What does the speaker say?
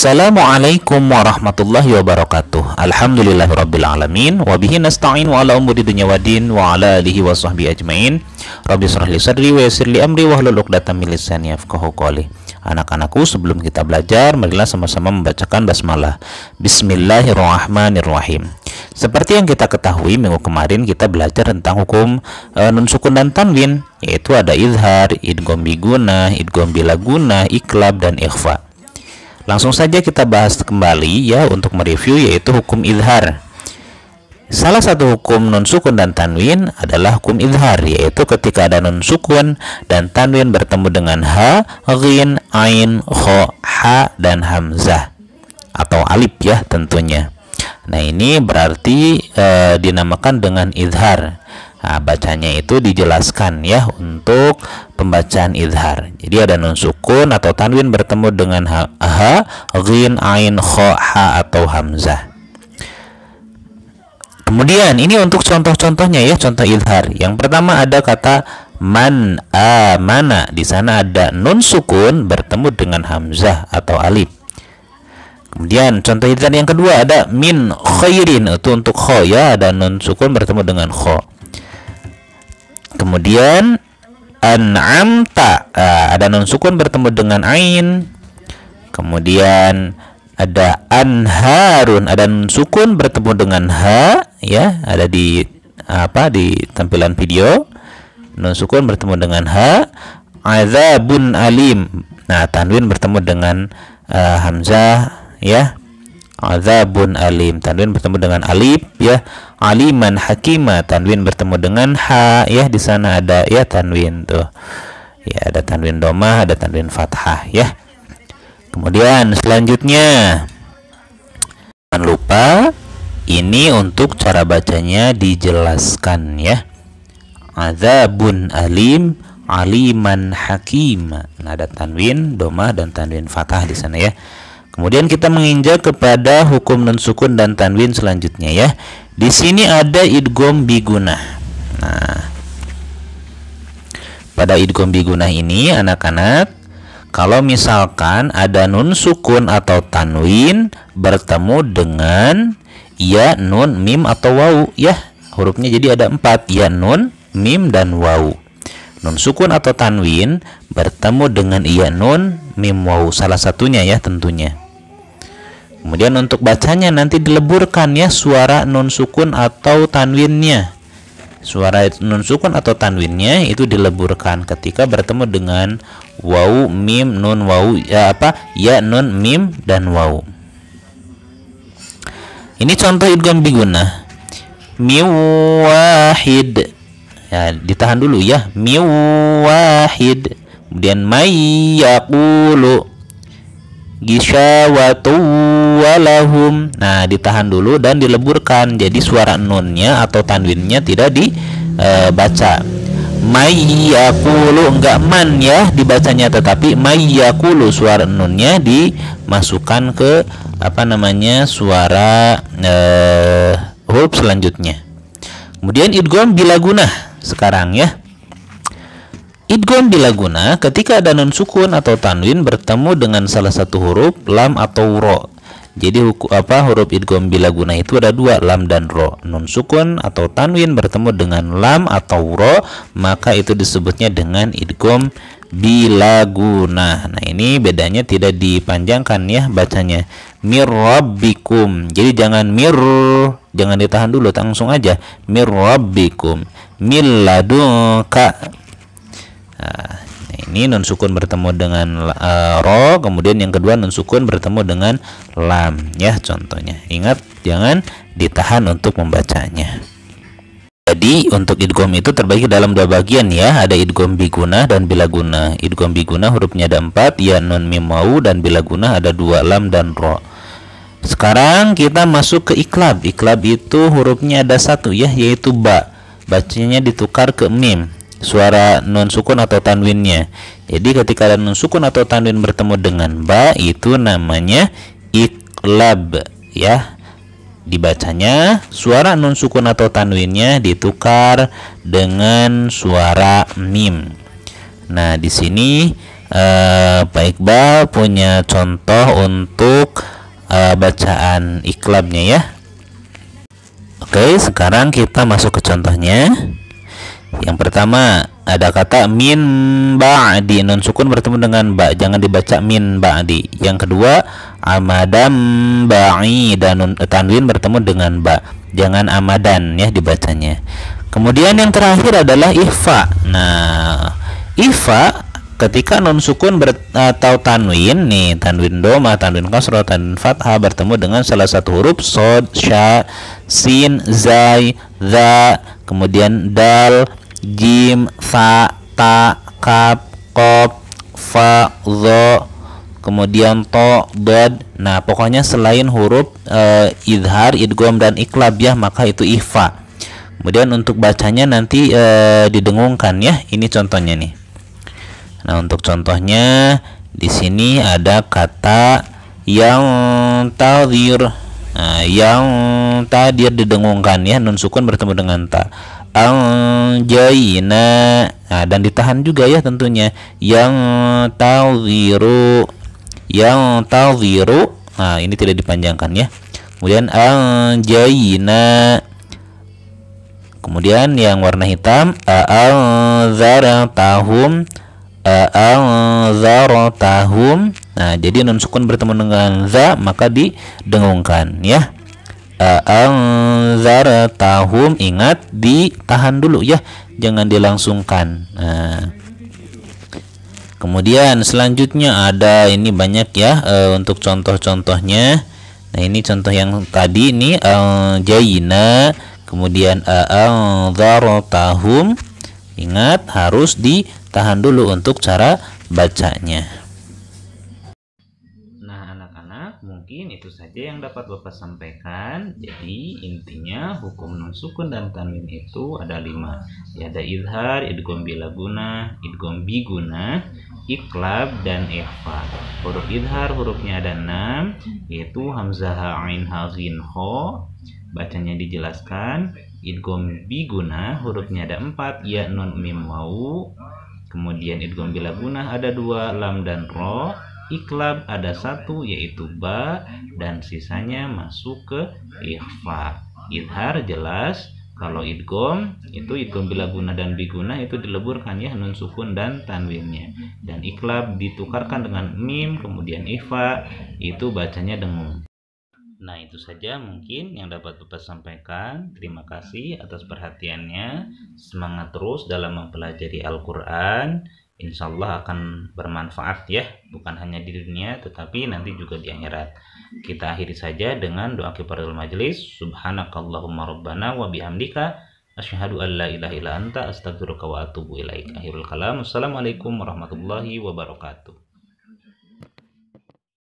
Assalamualaikum warahmatullahi wabarakatuh. Alhamdulillahirabbil alamin wa bihi nasta'in wa ala umuri dunya waddin wa ala alihi wa sahbihi ajmain. Rabbi shrah li sadri wa yassir li amri wahlul 'uqdatam min lisani yafqahu qawli. Anak-anakku, sebelum kita belajar, marilah sama-sama membacakan basmalah. Bismillahirrahmanirrahim. Seperti yang kita ketahui, minggu kemarin kita belajar tentang hukum nun sukun dan tanwin, yaitu ada izhar, idgham bigunah, idgham bilagunah, iqlab dan ikhfa. Langsung saja kita bahas kembali ya untuk mereview, yaitu hukum izhar. Salah satu hukum nun sukun dan tanwin adalah hukum izhar, yaitu ketika ada nun sukun dan tanwin bertemu dengan ha, ghin, ain, kha, ha dan hamzah atau alif ya tentunya. Nah, ini berarti dinamakan dengan izhar. Nah, bacanya itu dijelaskan ya untuk pembacaan izhar. Jadi ada nun sukun atau tanwin bertemu dengan ha, ghin, ain, kha, ha atau hamzah. Kemudian ini untuk contoh-contohnya ya, contoh izhar. Yang pertama ada kata man amana. Di sana ada nun sukun bertemu dengan hamzah atau alif. Kemudian contoh izhar yang kedua ada min khairin, itu untuk kha ya, ada nun sukun bertemu dengan kha. Kemudian an'amta, ada nun sukun bertemu dengan ain. Kemudian ada anharun, ada nun sukun bertemu dengan ha ya, ada di di tampilan video. Nun sukun bertemu dengan ha. Azabun alim, nah tanwin bertemu dengan hamzah ya. Azabun alim, tanwin bertemu dengan alif ya. Aliman hakima, tanwin bertemu dengan ha ya, di sana ada ya tanwin tuh. Ya, ada tanwin domah, ada tanwin fathah ya. Kemudian selanjutnya, jangan lupa ini untuk cara bacanya dijelaskan ya. Azabun alim, aliman hakima. Nah, ada tanwin domah dan tanwin fathah di sana ya. Kemudian kita menginjak kepada hukum nun sukun dan tanwin selanjutnya ya. Di sini ada idgham bigunah. Nah, pada idgham bigunah ini anak-anak, kalau misalkan ada nun sukun atau tanwin bertemu dengan ya, nun, mim atau wawu ya. Hurufnya jadi ada 4, ya, nun, mim dan wawu. Nun sukun atau tanwin bertemu dengan ya, nun, mim, wawu, salah satunya ya tentunya. Kemudian untuk bacanya nanti dileburkan ya suara nun sukun atau tanwinnya. Suara nun sukun atau tanwinnya itu dileburkan ketika bertemu dengan wawu, mim, nun, wawu ya, ya, nun, mim dan wawu. Ini contoh idgham bigunah. Miwahid. Ya, ditahan dulu ya. Miwahid. Kemudian mayyaqulu gisyawatu walahum. Nah, ditahan dulu dan dileburkan. Jadi suara nunnya atau tanwinnya tidak dibaca. Mayyaqulu, enggak man ya dibacanya, tetapi mayyaqulu suara nunnya dimasukkan ke suara huruf selanjutnya. Kemudian idgham bilagunah sekarang ya. Idgham bilagunah ketika ada nun sukun atau tanwin bertemu dengan salah satu huruf lam atau ro. Jadi huruf idgham bilagunah itu ada 2, lam dan ro. Nun sukun atau tanwin bertemu dengan lam atau ro, maka itu disebutnya dengan idgham bilagunah. Nah, ini bedanya tidak dipanjangkan ya bacanya. Mir rabbikum. Jadi jangan ditahan dulu, langsung aja mir rabbikum. Min ladunka. Nah, ini nun sukun bertemu dengan ro, kemudian yang kedua nun sukun bertemu dengan lam ya contohnya. Ingat, jangan ditahan untuk membacanya. Jadi untuk idgham itu terbagi dalam 2 bagian ya, ada idgham bigunah dan bilagunah. Idgham bigunah hurufnya ada 4, ya, nun, mim, wawu, dan bilagunah ada 2, lam dan ro. Sekarang kita masuk ke iqlab. Iqlab itu hurufnya ada 1 ya, yaitu ba. Bacanya ditukar ke mim, suara nun sukun atau tanwinnya. Jadi ketika ada nun sukun atau tanwin bertemu dengan ba, itu namanya iqlab ya. Dibacanya suara nun sukun atau tanwinnya ditukar dengan suara mim. Nah, di sini Pak Iqbal punya contoh untuk bacaan iklabnya ya. Oke, sekarang kita masuk ke contohnya. Yang pertama ada kata min ba'di, nun sukun bertemu dengan ba, jangan dibaca min ba'di. Yang kedua amadam ba'i, dan nun tanwin bertemu dengan ba, jangan amadan ya dibacanya. Kemudian yang terakhir adalah ikhfa. Nah, ikhfa ketika nun sukun atau tanwin nih, tanwin doma, tanwin kasroh, tanwin fathah bertemu dengan salah satu huruf sod, sya, sin, zai, za, kemudian dal, jim, fa, ta, kaf, qaf, fa, dha, kemudian to, dad. Nah, pokoknya selain huruf idhar, idgham dan iklab ya, maka itu ikhfa. Kemudian untuk bacanya nanti didengungkan ya. Ini contohnya nih. Nah, untuk contohnya di sini ada kata yang tadhir. Nah, yang tadir didengungkan ya, nun sukun bertemu dengan ta. Anjayna, nah, dan ditahan juga ya tentunya. Yang tadhiru, yang tadhiru, nah ini tidak dipanjangkan ya. Kemudian anjayna. Kemudian yang warna hitam a'anzartahum, a'anzartahum. Nah, jadi nun sukun bertemu dengan za maka didengungkan ya. A'anzartahum, ingat ditahan dulu ya, jangan dilangsungkan. Nah, kemudian selanjutnya ada ini banyak ya untuk contoh-contohnya. Nah, ini contoh yang tadi ini jayina, kemudian a'anzartahum. Ingat harus ditahan dulu untuk cara bacanya. Nah, anak-anak, mungkin itu saja yang dapat Bapak sampaikan. Jadi intinya hukum nun sukun dan tanwin itu ada 5. Ya, ada idhar, idgham bila guna, idgham bi guna, iklab dan ikhfa. Huruf idhar hurufnya ada 6, yaitu hamzah, ha, ain, ha, ghin, kha. Bacanya dijelaskan. Idgham bi guna hurufnya ada 4, ya, nun, mim, wawu. Kemudian idgham bila guna ada 2, lam dan ro. Iklab ada 1, yaitu ba, dan sisanya masuk ke ikhfa. Idhar jelas, kalau idgham itu idgham bila guna dan bi guna itu dileburkan ya, nun sukun dan tanwinnya. Dan iklab ditukarkan dengan mim, kemudian ikhfa itu bacanya dengung. Nah, itu saja mungkin yang dapat Bapak sampaikan. Terima kasih atas perhatiannya. Semangat terus dalam mempelajari Al-Quran. Insya Allah akan bermanfaat ya, bukan hanya di dunia tetapi nanti juga di akhirat. Kita akhiri saja dengan doa kifaratul majelis. Subhanakallahumma rabbana wa bihamdika asyhadu an la ilaha illa anta astaghfiruka wa atubu ilaik. Akhirul kalam. Assalamualaikum warahmatullahi wabarakatuh.